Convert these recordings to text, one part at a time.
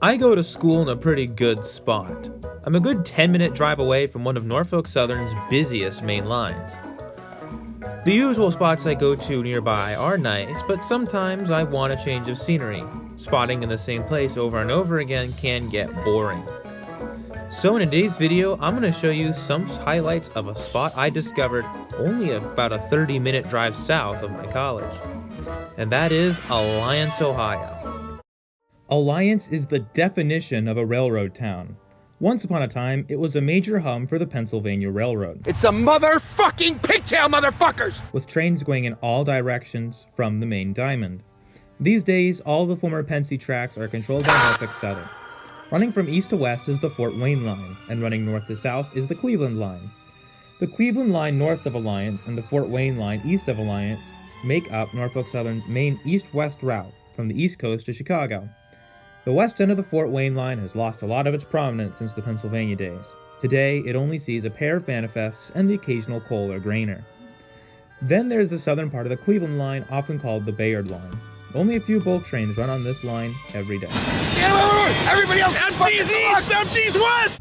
I go to school in a pretty good spot. I'm a good 10-minute drive away from one of Norfolk Southern's busiest main lines. The usual spots I go to nearby are nice, but sometimes I want a change of scenery. Spotting in the same place over and over again can get boring. So in today's video, I'm going to show you some highlights of a spot I discovered only about a 30-minute drive south of my college. And that is Alliance, Ohio. Alliance is the definition of a railroad town. Once upon a time, it was a major hub for the Pennsylvania Railroad. It's the motherfucking pigtail motherfuckers! With trains going in all directions from the main diamond. These days, all the former Pennsy tracks are controlled by Norfolk Southern. Running from east to west is the Fort Wayne line, and running north to south is the Cleveland line. The Cleveland line north of Alliance and the Fort Wayne line east of Alliance make up Norfolk Southern's main east-west route from the East Coast to Chicago. The west end of the Fort Wayne line has lost a lot of its prominence since the Pennsylvania days. Today, it only sees a pair of manifests and the occasional coal or grainer. Then there's the southern part of the Cleveland line, often called the Bayard line. Only a few bulk trains run on this line every day. Everybody else is Empties east, empties west!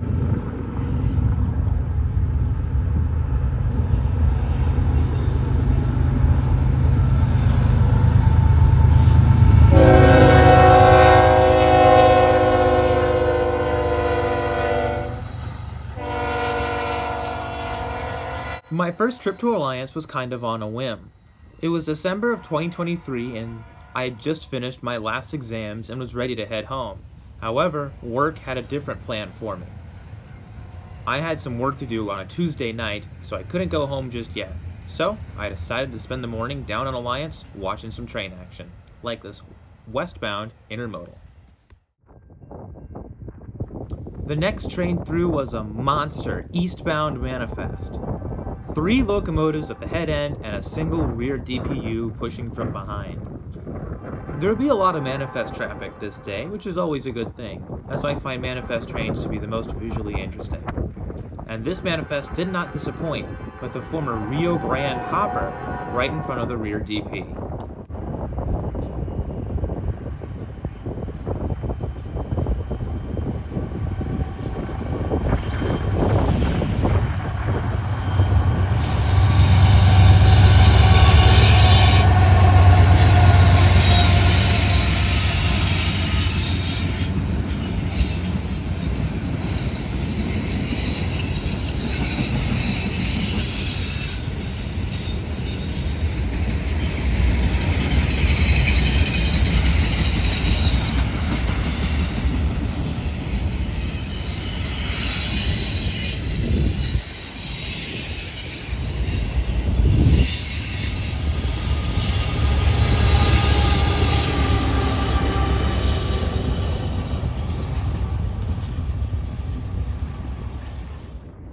My first trip to Alliance was kind of on a whim. It was December of 2023 and I had just finished my last exams and was ready to head home. However, work had a different plan for me. I had some work to do on a Tuesday night, so I couldn't go home just yet. So, I decided to spend the morning down on Alliance watching some train action, like this westbound intermodal. The next train through was a monster eastbound manifest. 3 locomotives at the head end and a single rear DPU pushing from behind. There will be a lot of manifest traffic this day, which is always a good thing, as I find manifest trains to be the most visually interesting. And this manifest did not disappoint, with the former Rio Grande hopper right in front of the rear DP.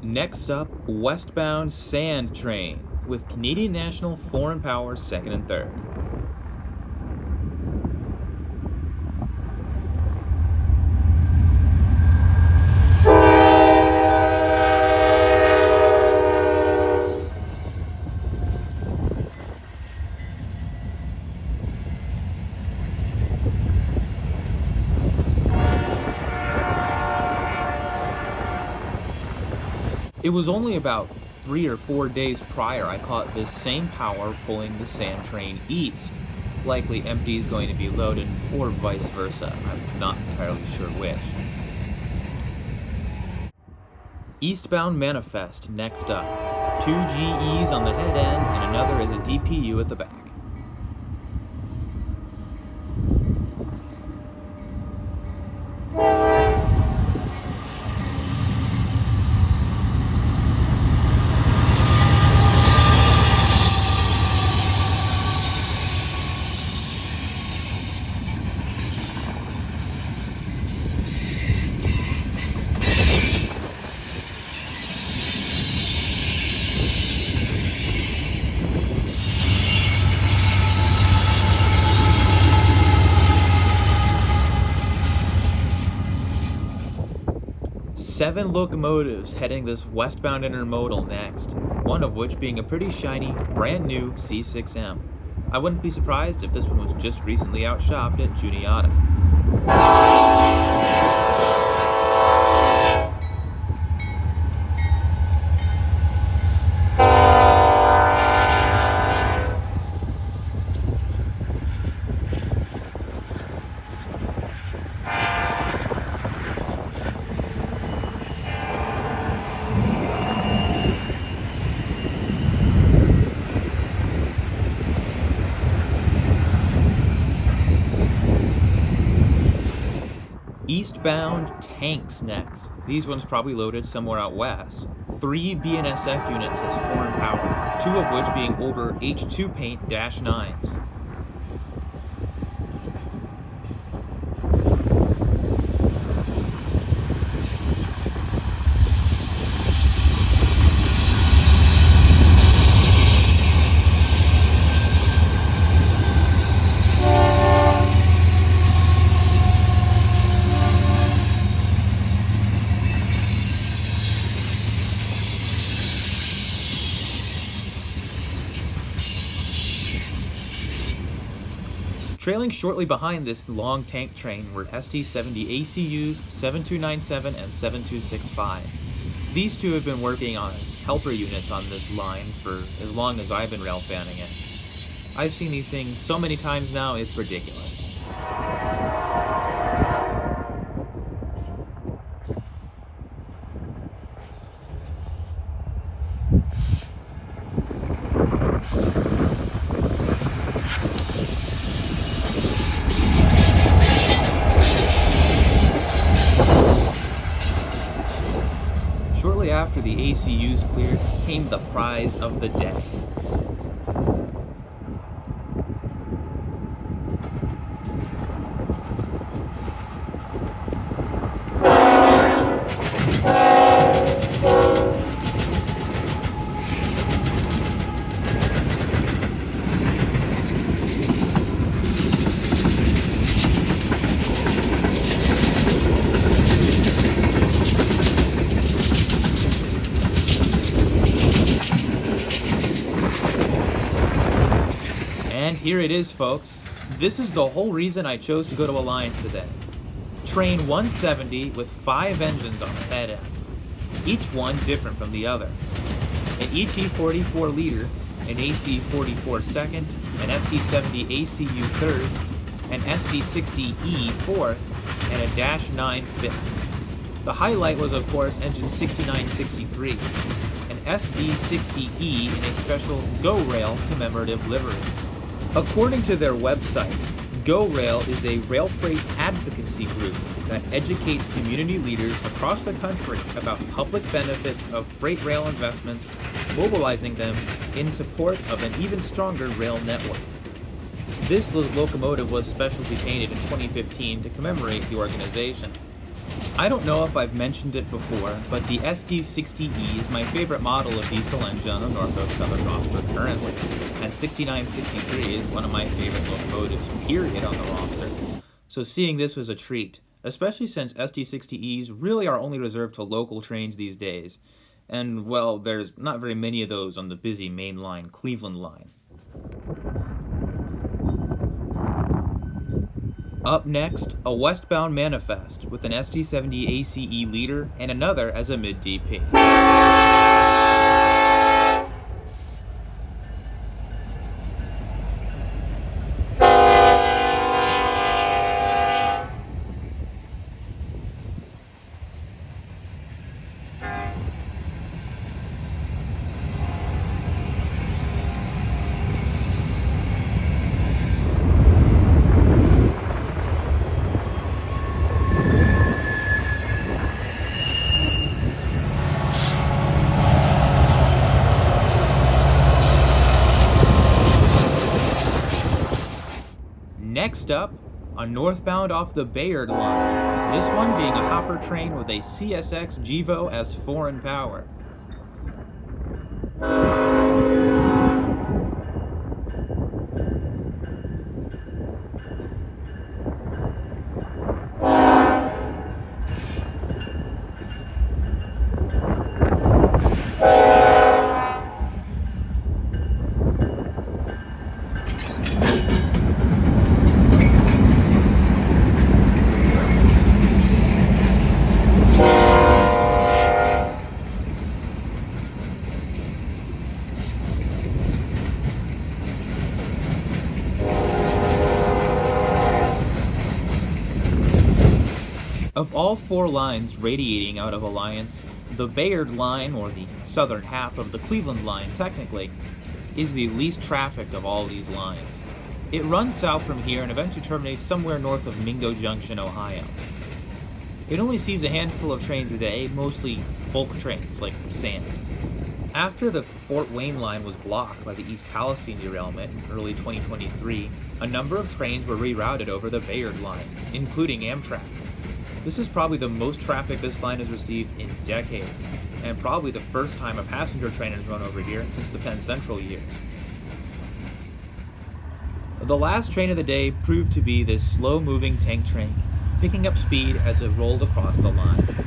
Next up, westbound sand train with Canadian National Foreign Power 2nd and 3rd. It was only about 3 or 4 days prior I caught this same power pulling the sand train east. Likely empty is going to be loaded, or vice versa. I'm not entirely sure which. Eastbound manifest next up. 2 GEs on the head end and another is a DPU at the back. Seven locomotives heading this westbound intermodal next, one of which being a pretty shiny, brand new C6M. I wouldn't be surprised if this one was just recently outshopped at Juniata. Eastbound tanks next. These ones probably loaded somewhere out west. 3 BNSF units as foreign power, 2 of which being older H2 paint -9s. Trailing shortly behind this long tank train were SD-70 ACUs 7297 and 7265. These two have been working on as helper units on this line for as long as I've been rail fanning it. I've seen these things so many times now, it's ridiculous. Shortly after the ACUs cleared came the prize of the day. And here it is, folks. This is the whole reason I chose to go to Alliance today. Train 170 with 5 engines on the head end, each one different from the other. An ET44 leader, an AC44 second, an SD70 ACU third, an SD60E fourth, and a -9 fifth. The highlight was, of course, engine 6963, an SD60E in a special Go Rail commemorative livery. According to their website, Go Rail is a rail freight advocacy group that educates community leaders across the country about public benefits of freight rail investments, mobilizing them in support of an even stronger rail network. This locomotive was specially painted in 2015 to commemorate the organization. I don't know if I've mentioned it before, but the SD60E is my favorite model of diesel engine on the Norfolk Southern roster currently, and 6963 is one of my favorite locomotives, period, on the roster. So seeing this was a treat, especially since SD60Es really are only reserved to local trains these days, and, well, there's not very many of those on the busy mainline Cleveland line. Up next, a westbound manifest with an SD70 ACE leader and another as a mid-DP. Next up, a northbound off the Bayard line, this one being a hopper train with a CSX GEVO as foreign power. Of all 4 lines radiating out of Alliance, the Bayard line, or the southern half of the Cleveland line technically, is the least trafficked of all these lines. It runs south from here and eventually terminates somewhere north of Mingo Junction, Ohio. It only sees a handful of trains a day, mostly bulk trains like sand. After the Fort Wayne line was blocked by the East Palestine derailment in early 2023, a number of trains were rerouted over the Bayard line, including Amtrak. This is probably the most traffic this line has received in decades, and probably the first time a passenger train has run over here since the Penn Central years. The last train of the day proved to be this slow-moving tank train, picking up speed as it rolled across the line.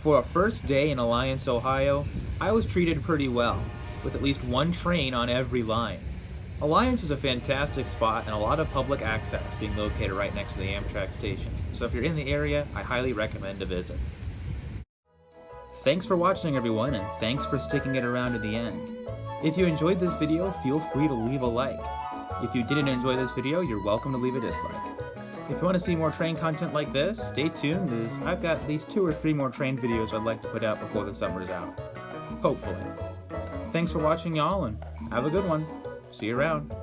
For a first day in Alliance, Ohio, I was treated pretty well, with at least one train on every line. Alliance is a fantastic spot and a lot of public access, being located right next to the Amtrak station, so if you're in the area, I highly recommend a visit. Thanks for watching, everyone, and thanks for sticking it around to the end. If you enjoyed this video, feel free to leave a like. If you didn't enjoy this video, you're welcome to leave a dislike. If you want to see more train content like this, stay tuned, as I've got at least 2 or 3 more train videos I'd like to put out before the summer's out. Hopefully. Thanks for watching, y'all, and have a good one. See you around.